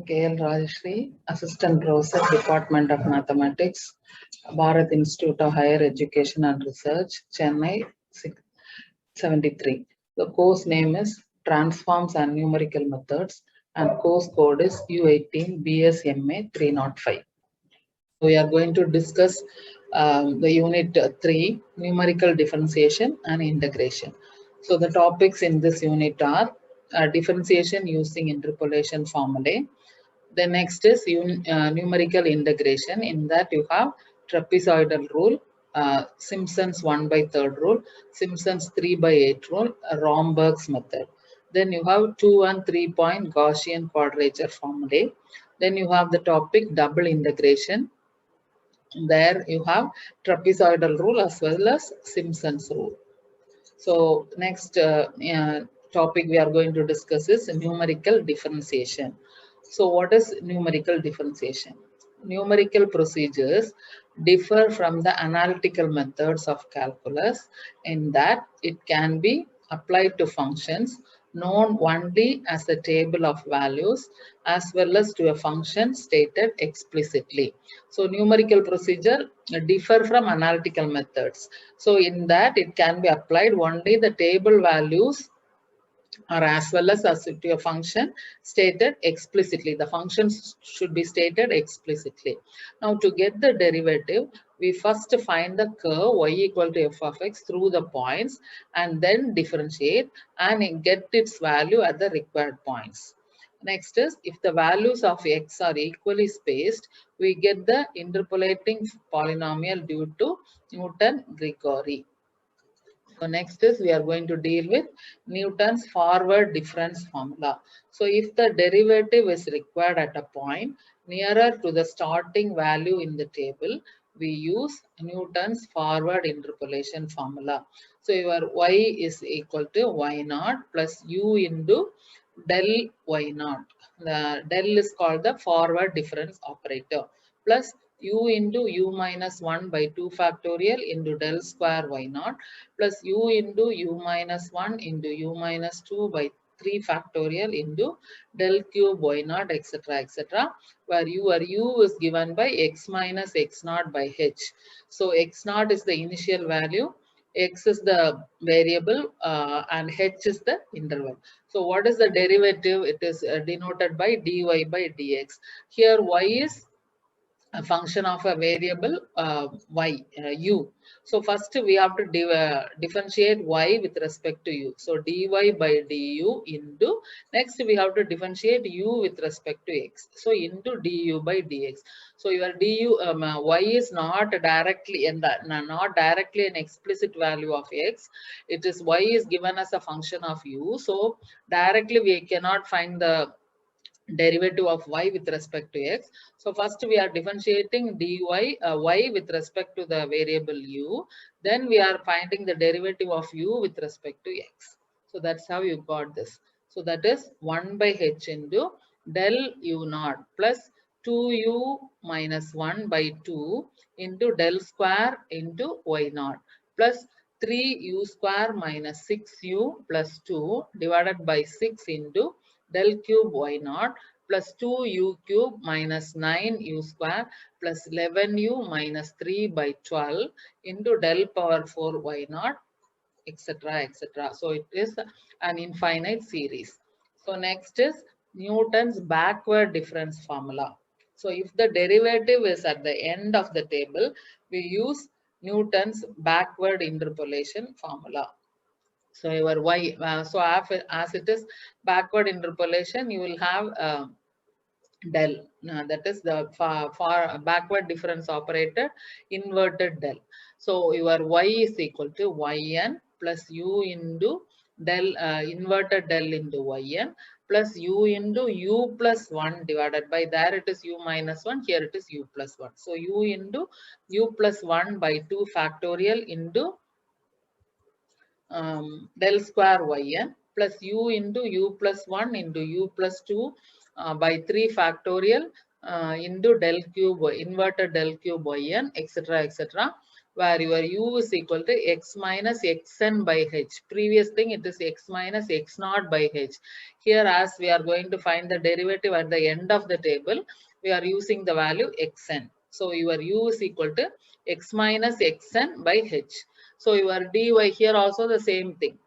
KL Rajashree, Assistant Professor, Department of Mathematics, Bharat Institute of Higher Education and Research, Chennai 73. The course name is Transforms and Numerical Methods and course code is U18Bsma305. We are going to discuss the unit 3, Numerical Differentiation and Integration. So the topics in this unit are differentiation using interpolation formulae. The next is numerical integration. In that you have trapezoidal rule, Simpson's 1/3 rule, Simpson's 3/8 rule, Romberg's method. Then you have 2 and 3-point Gaussian quadrature formulae. Then you have the topic double integration. There you have trapezoidal rule as well as Simpson's rule. So next topic we are going to discuss is numerical differentiation. So what is numerical differentiation? Numerical procedures differ from the analytical methods of calculus in that it can be applied to functions known only as a table of values as well as to a function stated explicitly. So numerical procedure differ from analytical methods. So in that it can be applied only the table values or as well as to a function stated explicitly. The functions should be stated explicitly. Now to get the derivative, we first find the curve y equal to f of x through the points and then differentiate and get its value at the required points. Next is if the values of x are equally spaced, we get the interpolating polynomial due to Newton-Grigori. So next is we are going to deal with Newton's forward difference formula. So if the derivative is required at a point nearer to the starting value in the table, we use Newton's forward interpolation formula. So your y is equal to y naught plus u into del y naught. The del is called the forward difference operator plus u into u minus 1 by 2 factorial into del square y naught plus u into u minus 1 into u minus 2 by 3 factorial into del cube y naught, etc., etc., where u is given by x minus x naught by h. So x naught is the initial value, x is the variable, and h is the interval. So what is the derivative? It is denoted by dy by dx. Here y is a function of a variable y, u. So first we have to differentiate y with respect to u. So dy by du into, next we have to differentiate u with respect to x. So into du by dx. So your du, y is not directly an explicit value of x. It is y is given as a function of u. So directly we cannot find the derivative of y with respect to x. So first we are differentiating dy y with respect to the variable u. Then we are finding the derivative of u with respect to x. So that's how you got this. So that is 1 by h into del u naught plus 2u minus 1 by 2 into del square into y naught plus 3u square minus 6u plus 2 divided by 6 into del cube y naught plus 2u cube minus 9u square plus 11u minus 3 by 12 into del power 4 y naught, etc., etc. So it is an infinite series. So next is Newton's backward difference formula. So if the derivative is at the end of the table, we use Newton's backward interpolation formula. So your y, so as it is backward interpolation, you will have del, that is the far backward difference operator inverted del. So your y is equal to yn plus u into del inverted del into yn plus u into u plus 1 divided by, there it is u minus 1, here it is u plus 1. So u into u plus 1 by 2 factorial into del square yn plus u into u plus 1 into u plus 2 by 3 factorial into del cube, inverted del cube yn, etc., etc., where your u is equal to x minus xn by h. Previous thing, it is x minus x naught by h. Here, as we are going to find the derivative at the end of the table, we are using the value xn. So your u is equal to x minus xn by h. So your dy here also the same thing.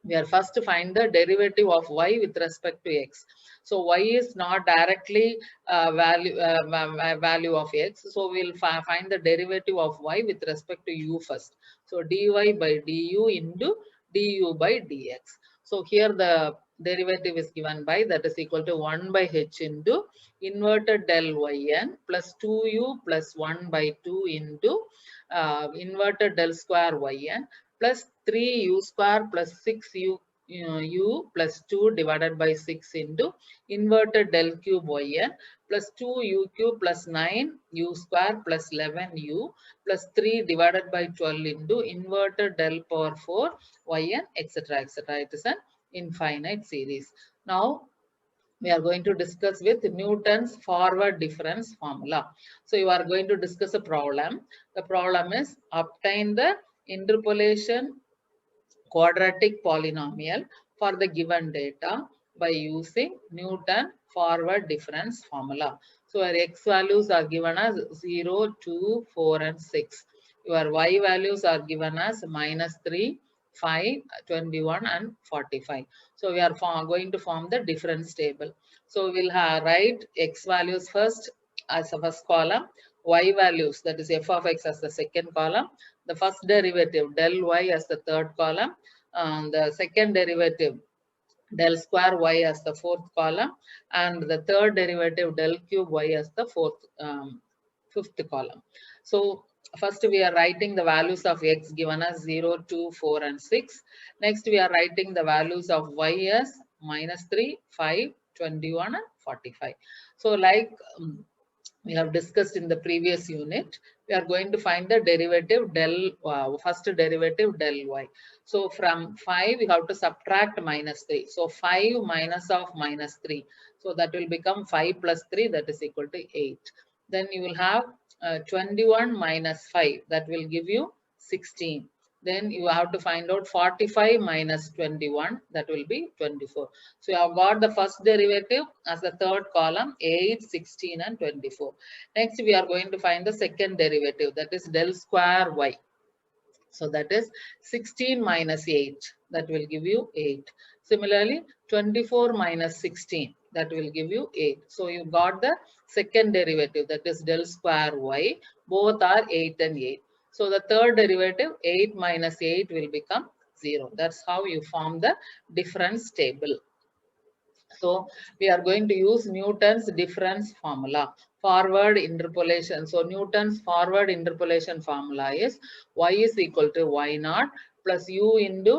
We are first to find the derivative of y with respect to x. So y is not directly value of x. So we'll find the derivative of y with respect to u first. So dy by du into du by dx. So here the derivative is given by, that is equal to 1 by h into inverted del yn plus 2u plus 1 by 2 into inverted del square yn plus 3u square plus 6u u plus 2 divided by 6 into inverted del cube yn plus 2u cube plus 9u square plus 11u plus 3 divided by 12 into inverted del power 4 yn, etc., etc. It is an infinite series. Now we are going to discuss with Newton's forward difference formula. So you are going to discuss a problem. The problem is obtain the interpolation quadratic polynomial for the given data by using Newton forward difference formula. So our x values are given as 0, 2, 4 and 6. Your y values are given as -3, 5, 21 and 45. So we are going to form the difference table. So we'll write x values first as the first column, y values, that is f of x, as the second column, the first derivative del y as the third column, the second derivative del square y as the fourth column, and the third derivative del cube y as the fifth column. So first we are writing the values of x given as 0, 2, 4 and 6. Next we are writing the values of y as -3, 5, 21 and 45. So like we have discussed in the previous unit, we are going to find the derivative first derivative del y. So from 5 we have to subtract -3. So 5 minus of -3. So that will become 5 plus 3, that is equal to 8. Then you will have 21 minus 5, that will give you 16. Then you have to find out 45 minus 21, that will be 24. So you have got the first derivative as the third column, 8, 16 and 24. Next we are going to find the second derivative, that is del square y. So that is 16 minus 8, that will give you 8. Similarly, 24 minus 16, that will give you 8. So you got the second derivative, that is del square y. Both are 8 and 8. So the third derivative, 8 minus 8, will become 0. That's how you form the difference table. So we are going to use Newton's difference formula, forward interpolation. So Newton's forward interpolation formula is y is equal to y naught plus u into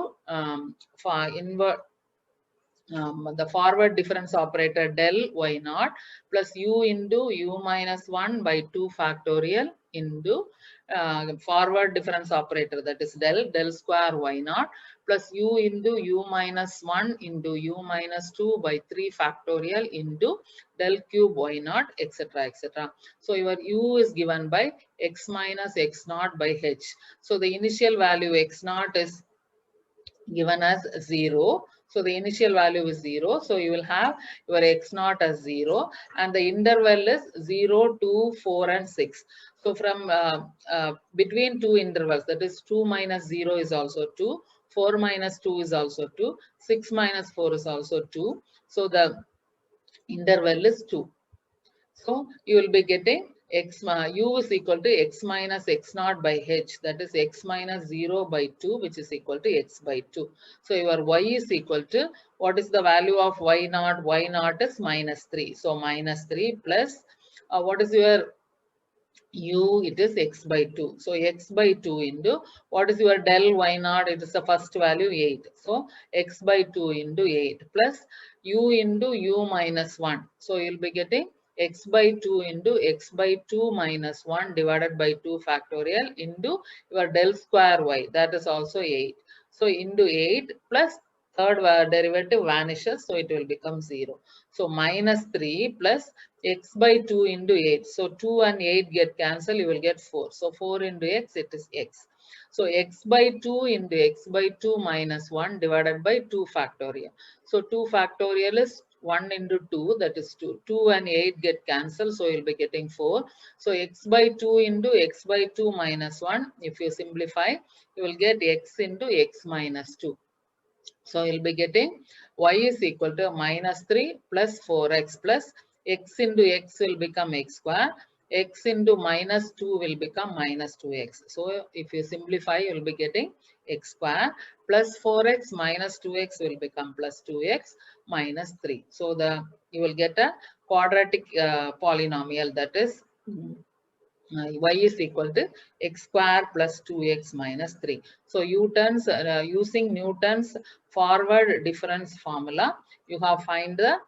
the forward difference operator del y naught plus u into u minus 1 by 2 factorial into forward difference operator, that is del square y naught plus u into u minus 1 into u minus 2 by 3 factorial into del cube y naught, etc., etc. So your u is given by x minus x naught by h. So the initial value x naught is given as 0. So the initial value is 0. So you will have your x naught as 0 and the interval is 0, 2, 4 and 6. So from between two intervals, that is 2 minus 0 is also 2, 4 minus 2 is also 2, 6 minus 4 is also 2. So the interval is 2. So you will be getting u is equal to x minus x naught by h, that is x minus 0 by 2, which is equal to x by 2. So your y is equal to, what is the value of y naught? Y naught is -3. So -3 plus what is your u? It is x by 2. So x by 2 into what is your del y naught? It is the first value 8. So x by 2 into 8 plus u into u minus 1. So you'll be getting x by 2 into x by 2 minus 1 divided by 2 factorial into your del square y, that is also 8. So into 8 plus third derivative vanishes, so it will become 0. So minus 3 plus x by 2 into 8. So 2 and 8 get cancelled, you will get 4. So 4 into x, it is x. So x by 2 into x by 2 minus 1 divided by 2 factorial. So 2 factorial is 1 into 2, that is 2. 2 and 8 get cancelled, so you'll be getting 4. So x by 2 into x by 2 minus 1, if you simplify, you will get x into x minus 2. So you'll be getting y is equal to minus 3 plus 4x plus x into x will become x square. X into minus 2 will become minus 2x. So if you simplify, you'll be getting x square plus 4x minus 2x will become plus 2x minus 3. So you will get a quadratic polynomial, that is y is equal to x square plus 2x minus 3. So using Newton's forward difference formula, you have find the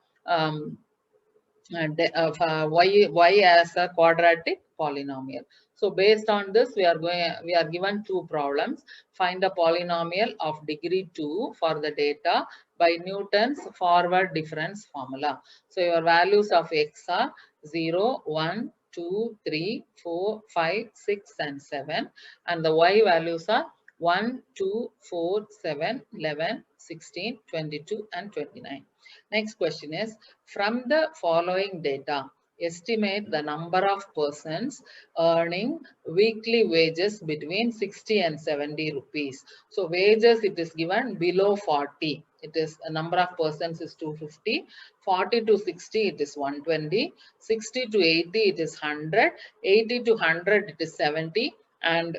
y as a quadratic polynomial. So based on this, we are given two problems. Find a polynomial of degree 2 for the data by Newton's forward difference formula. So your values of x are 0, 1, 2, 3, 4, 5, 6, and 7, and the y values are 1, 2, 4, 7, 11, 16, 22, and 29. Next question is, from the following data, estimate the number of persons earning weekly wages between 60 and 70 rupees. So wages, it is given below 40. It is a number of persons is 250. 40 to 60, it is 120. 60 to 80, it is 100. 80 to 100, it is 70. And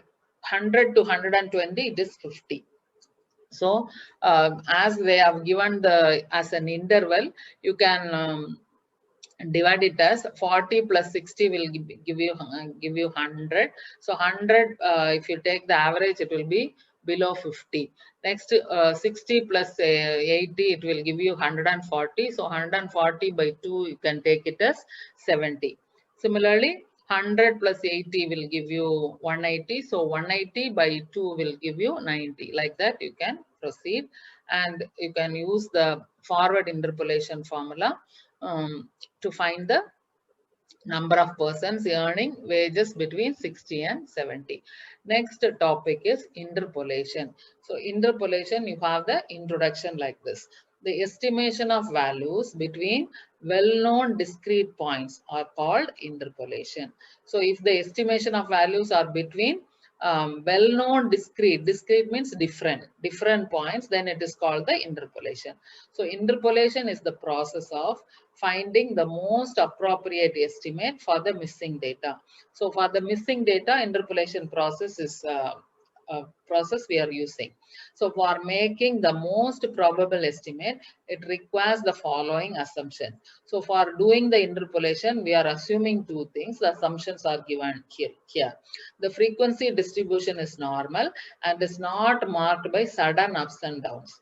100 to 120, it is 50. So as they have given as an interval, you can divide it as 40 plus 60 will give you 100. So 100, if you take the average, it will be below 50. Next, 60 plus 80, it will give you 140. So 140 by 2, you can take it as 70. Similarly, 100 plus 80 will give you 180. So 180 by 2 will give you 90. Like that, you can proceed, and you can use the forward interpolation formula to find the number of persons earning wages between 60 and 70. Next topic is interpolation. So interpolation, you have the introduction like this. The estimation of values between well-known discrete points are called interpolation. So if the estimation of values are between well-known discrete means different points, then it is called the interpolation. So interpolation is the process of finding the most appropriate estimate for the missing data. So for the missing data, interpolation process is a process we are using. So for making the most probable estimate, it requires the following assumption. So for doing the interpolation, we are assuming two things. The assumptions are given here. The frequency distribution is normal and is not marked by sudden ups and downs.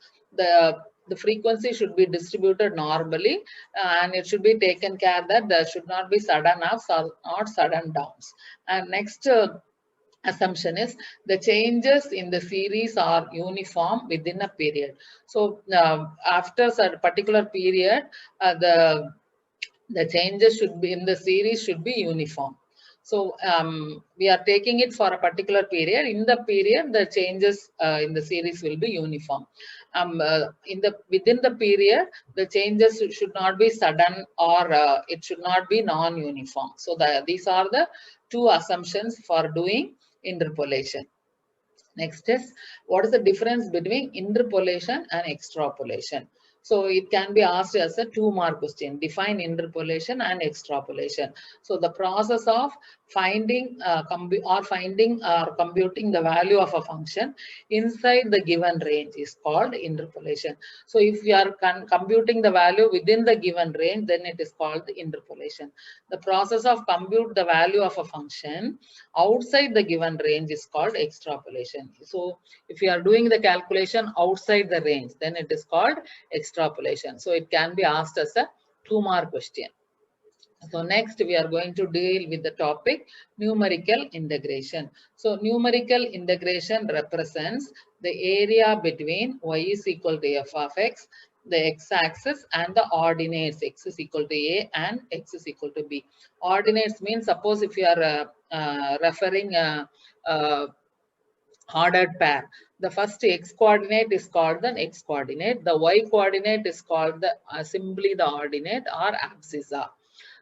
The frequency should be distributed normally, and it should be taken care that there should not be sudden ups or not sudden downs. And next assumption is the changes in the series are uniform within a period. So after a particular period, the changes should be in the series should be uniform. So we are taking it for a particular period. In the period, the changes in the series will be uniform. Within the period, the changes should not be sudden, or it should not be non-uniform. So these are the two assumptions for doing interpolation. Next is, what is the difference between interpolation and extrapolation? So it can be asked as a 2-mark question. Define interpolation and extrapolation. So the process of finding or computing the value of a function inside the given range is called interpolation. So if you are computing the value within the given range, then it is called the interpolation. The process of compute the value of a function outside the given range is called extrapolation. So if you are doing the calculation outside the range, then it is called extrapolation. So it can be asked as a 2-mark question. So next we are going to deal with the topic numerical integration. So numerical integration represents the area between y is equal to f of x, the x-axis, and the ordinates x is equal to a and x is equal to b. Ordinates means, suppose if you are referring ordered pair. The first x coordinate is called the x coordinate. The y coordinate is called the simply the ordinate or abscissa.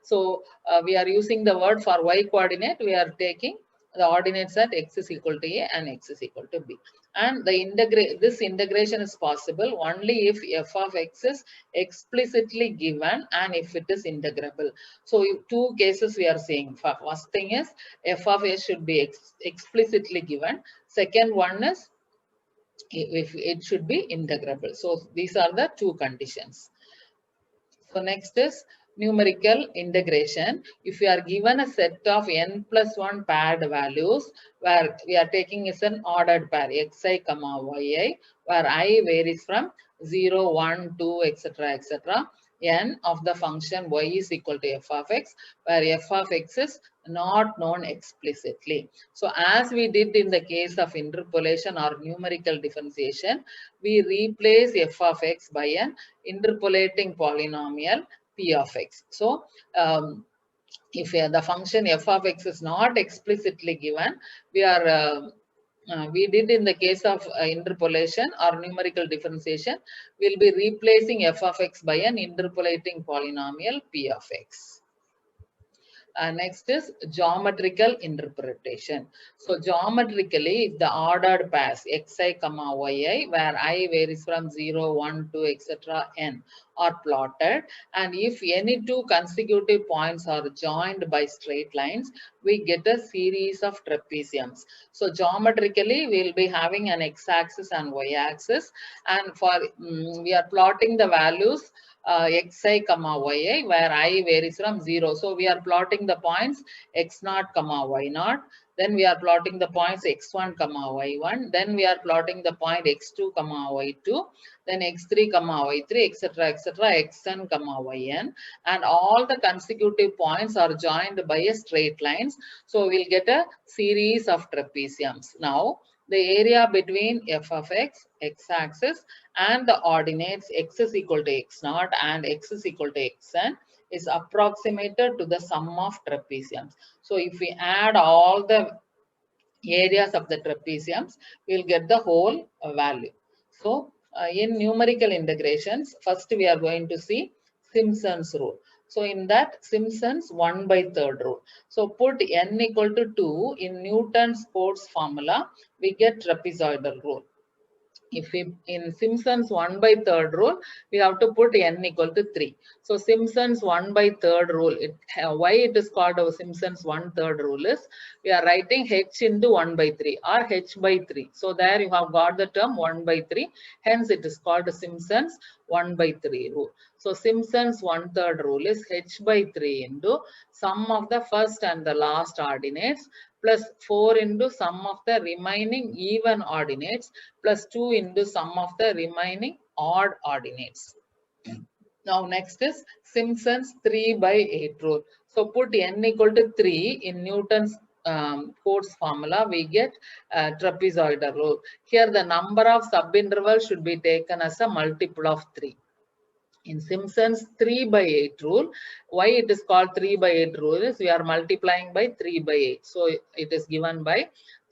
So we are using the word for y coordinate. We are taking the ordinates at x is equal to a and x is equal to b. And this integration is possible only if f of x is explicitly given and if it is integrable. So two cases we are seeing. First thing is f of s should be explicitly given. Second one is if it should be integrable. So these are the two conditions. So next is numerical integration. If we are given a set of n plus 1 paired values where we are taking is an ordered pair xi comma yi, where I varies from 0, 1, 2, etc., etc. N of the function y is equal to f of x, where f of x is not known explicitly. So as we did in the case of interpolation or numerical differentiation, we replace f of x by an interpolating polynomial p of x. So if the function f of x is not explicitly given, we did in the case of interpolation or numerical differentiation, we'll be replacing f of x by an interpolating polynomial p of x. Next is geometrical interpretation. So geometrically, if the ordered pairs xi comma yi, where I varies from 0, 1, 2, etc. n are plotted, and if any two consecutive points are joined by straight lines, we get a series of trapeziums. So geometrically, we'll be having an x-axis and y-axis, and for we are plotting the values xi comma yi, where I varies from 0. So we are plotting the points x0 comma y0. Then we are plotting the points x1 comma y1. Then we are plotting the point x2 comma y2. Then x3 comma y3, etc., etc., xn comma yn. And all the consecutive points are joined by a straight lines. So we'll get a series of trapeziums. Now the area between f of x, x-axis, and the ordinates x is equal to x0 and x is equal to xn is approximated to the sum of trapeziums. So if we add all the areas of the trapeziums, we'll get the whole value. So in numerical integrations, first we are going to see Simpson's rule. So in that, Simpson's 1/3 rule. So put n equal to 2 in Newton's force formula, we get trapezoidal rule. If we in Simpson's 1/3 rule, we have to put n equal to 3. So Simpson's 1/3 rule, why it is called our Simpson's 1/3 rule is we are writing h into 1/3 or h by 3. So there you have got the term 1/3. Hence it is called Simpson's 1/3 rule. So Simpson's 1/3 rule is h by 3 into sum of the first and the last ordinates plus 4 into sum of the remaining even ordinates plus 2 into sum of the remaining odd ordinates. Now next is Simpson's 3/8 rule. So put n equal to 3 in Newton's force formula, we get trapezoidal rule. Here the number of subintervals should be taken as a multiple of 3. In Simpson's 3/8 rule, why it is called 3/8 rule is we are multiplying by 3/8. So it is given by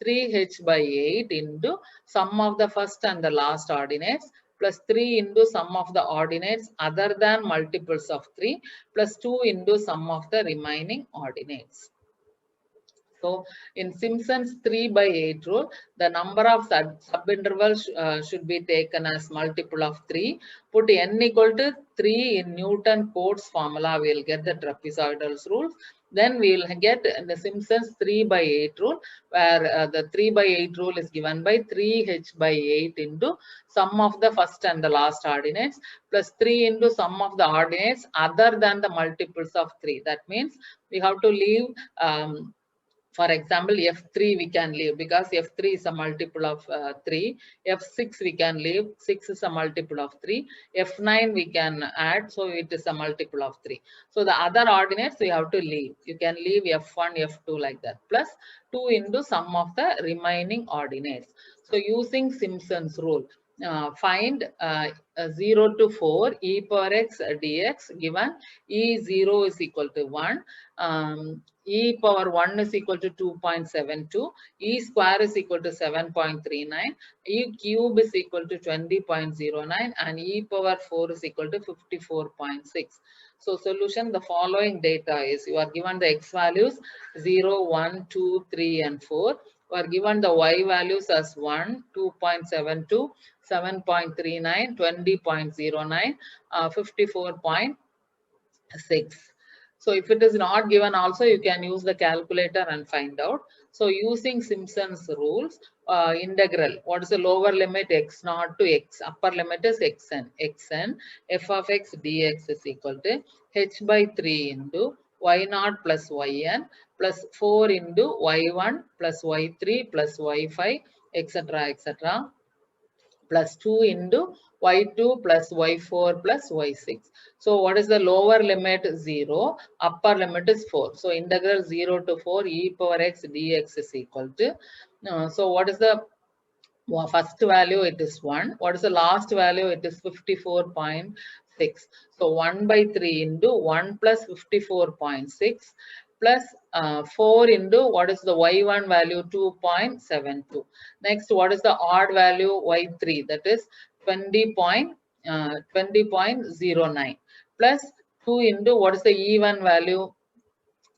3h/8 into sum of the first and the last ordinates plus 3 into sum of the ordinates other than multiples of 3 plus 2 into sum of the remaining ordinates. So in Simpson's 3/8 rule, the number of subintervals should be taken as multiple of 3. Put n equal to 3 in Newton Cotes formula, we will get the trapezoidals rule. Then we will get the Simpson's 3/8 rule, where the 3/8 rule is given by 3h/8 into sum of the first and the last ordinates plus 3 into sum of the ordinates other than the multiples of 3. That means we have to leave For example, F3 we can leave because F3 is a multiple of 3. F6 we can leave, 6 is a multiple of 3. F9 we can add, so it is a multiple of 3. So the other ordinates we have to leave. You can leave F1, F2 like that, plus 2 into sum of the remaining ordinates. So using Simpson's rule, find 0 to 4 e power x dx given E0 is equal to 1. E power 1 is equal to 2.72, E square is equal to 7.39, E cube is equal to 20.09, and E power 4 is equal to 54.6. So solution, the following data is, you are given the x values 0, 1, 2, 3, and 4. You are given the y values as 1, 2.72, 7.39, 20.09, 54.6. So if it is not given also, you can use the calculator and find out. So using Simpson's rules, integral, what is the lower limit x naught to x, upper limit is xn, f of x dx is equal to h by 3 into y naught plus yn plus 4 into y1 plus y3 plus y5, etc., etc., plus 2 into y2 plus y4 plus y6. So what is the lower limit? 0. Upper limit is 4. So integral 0 to 4 e power x dx is equal to, so what is the first value? It is 1. What is the last value? It is 54.6. So 1 by 3 into 1 plus 54.6 plus 4 into, what is the y1 value? 2.72. Next, what is the odd value? y3, that is 20.09 plus 2 into, what is the even value?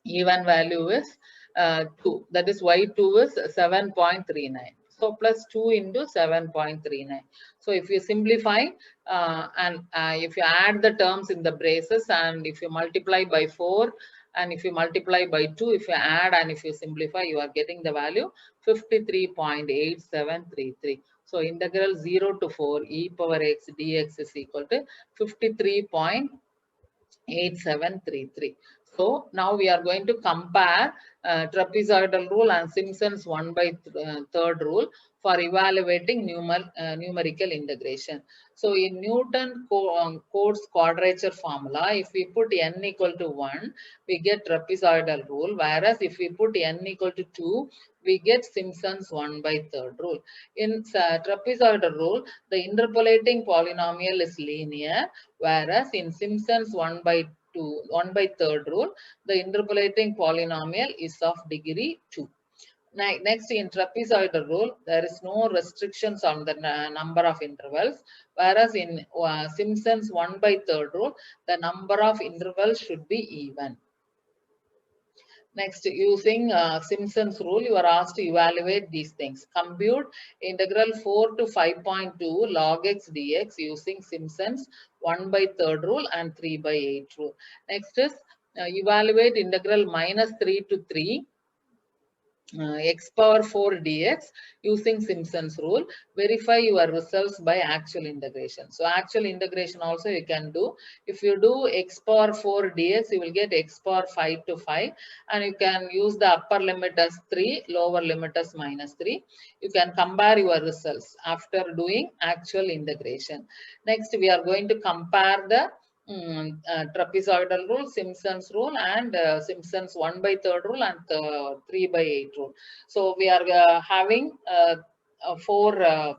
Even value is 2, that is y2 is 7.39. So plus 2 into 7.39. So if you simplify and if you add the terms in the braces, and if you multiply by 4 and if you multiply by 2, if you add and if you simplify, you are getting the value 53.8733. So integral 0 to 4 e power x dx is equal to 53.8733. So now we are going to compare trapezoidal rule and Simpson's 1 by 3rd rule for evaluating numerical integration. So in Newton-Cotes quadrature formula, if we put n equal to 1, we get trapezoidal rule, whereas if we put n equal to 2, we get Simpson's 1 by 3rd rule. In trapezoidal rule, the interpolating polynomial is linear, whereas in Simpson's 1 by 3rd rule, the interpolating polynomial is of degree 2. Next, in trapezoidal rule, there is no restrictions on the number of intervals, whereas in Simpson's 1 by 3rd rule, the number of intervals should be even. Next, using Simpson's rule, you are asked to evaluate these things. Compute integral 4 to 5.2 log x dx using Simpson's 1 by 3rd rule and 3 by 8 rule. Next is evaluate integral minus 3 to 3 x power 4 dx using Simpson's rule. Verify your results by actual integration. So actual integration also you can do. If you do x power 4 dx, you will get x power 5 to 5, and you can use the upper limit as 3, lower limit as minus 3. You can compare your results after doing actual integration. Next, we are going to compare the trapezoidal rule, Simpson's rule, and Simpson's 1 by 3rd rule and 3 by 8 rule. So we are having 4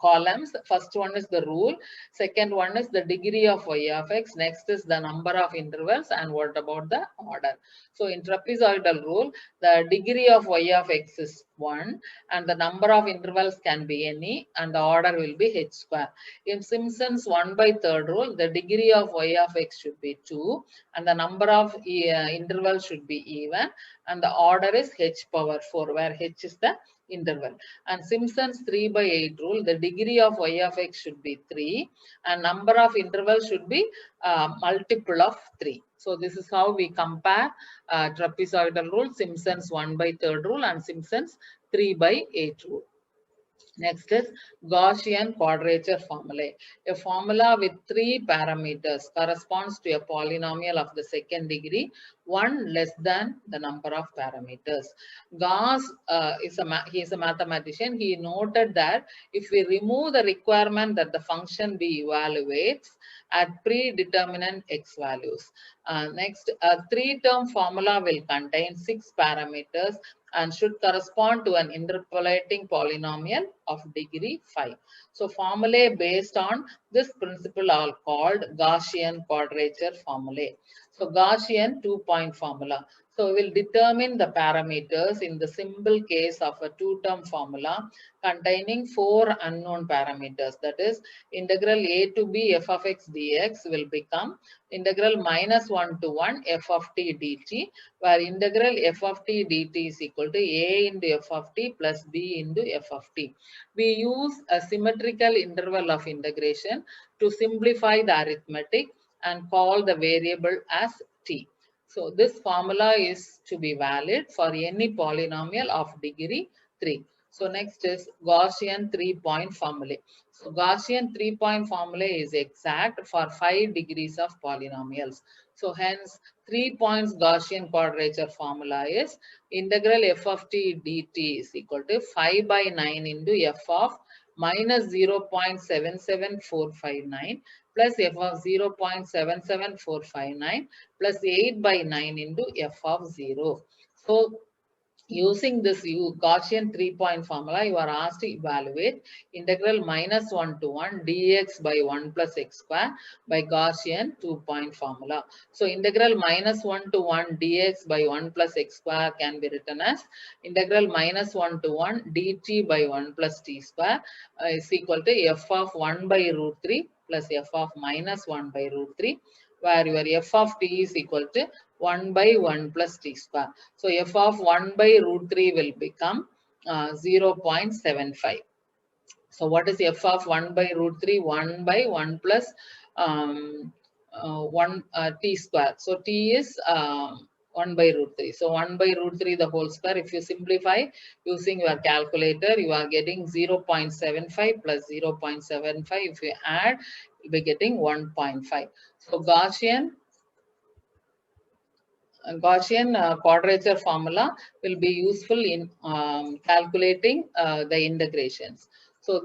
columns. First one is the rule, second one is the degree of y of x, next is the number of intervals, and what about the order. So in trapezoidal rule, the degree of y of x is 1 and the number of intervals can be any and the order will be h square. In Simpson's 1 by 3rd rule, the degree of y of x should be 2 and the number of intervals should be even and the order is h power 4, where h is the interval. And Simpson's 3 by 8 rule, the degree of y of x should be 3 and number of intervals should be multiple of 3. So this is how we compare trapezoidal rule, Simpson's 1 by 3rd rule and Simpson's 3 by 8 rule. Next is Gaussian quadrature formulae. A formula with 3 parameters corresponds to a polynomial of the second degree, one less than the number of parameters. Gauss he is a mathematician. He noted that if we remove the requirement that the function be evaluates at predetermined x values. Next, a 3-term formula will contain 6 parameters and should correspond to an interpolating polynomial of degree 5. So formulae based on this principle are called Gaussian quadrature formulae. So Gaussian two-point formula. So we will determine the parameters in the simple case of a two-term formula containing 4 unknown parameters. That is, integral a to b f of x dx will become integral -1 to 1 f of t dt, where integral f of t dt is equal to a into f of t plus b into f of t. We use a symmetrical interval of integration to simplify the arithmetic and call the variable as t. So this formula is to be valid for any polynomial of degree 3. So next is Gaussian three-point formula. So Gaussian three-point formula is exact for 5 degrees of polynomials. So hence 3 points Gaussian quadrature formula is integral f of t dt is equal to 5 by 9 into f of minus 0.77459 plus f of 0.77459 plus 8 by 9 into f of 0. So using this Gaussian three-point formula, you are asked to evaluate integral -1 to 1 dx by 1 plus x square by Gaussian two-point formula. So integral -1 to 1 dx by 1 plus x square can be written as integral -1 to 1 dt by 1 plus t square is equal to f of 1 by root 3 plus f of -1 by root 3, where your f of t is equal to 1 by 1 plus t square. So f of 1 by root 3 will become 0.75. So what is f of 1 by root 3? 1 by 1 plus 1 t square. So t is 1 by root 3. So 1 by root 3 the whole square. If you simplify using your calculator, you are getting 0.75 plus 0.75. If you add, you'll be getting 1.5. So Gaussian quadrature formula will be useful in calculating the integrations. So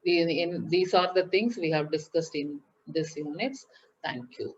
these are the things we have discussed in this units. Thank you.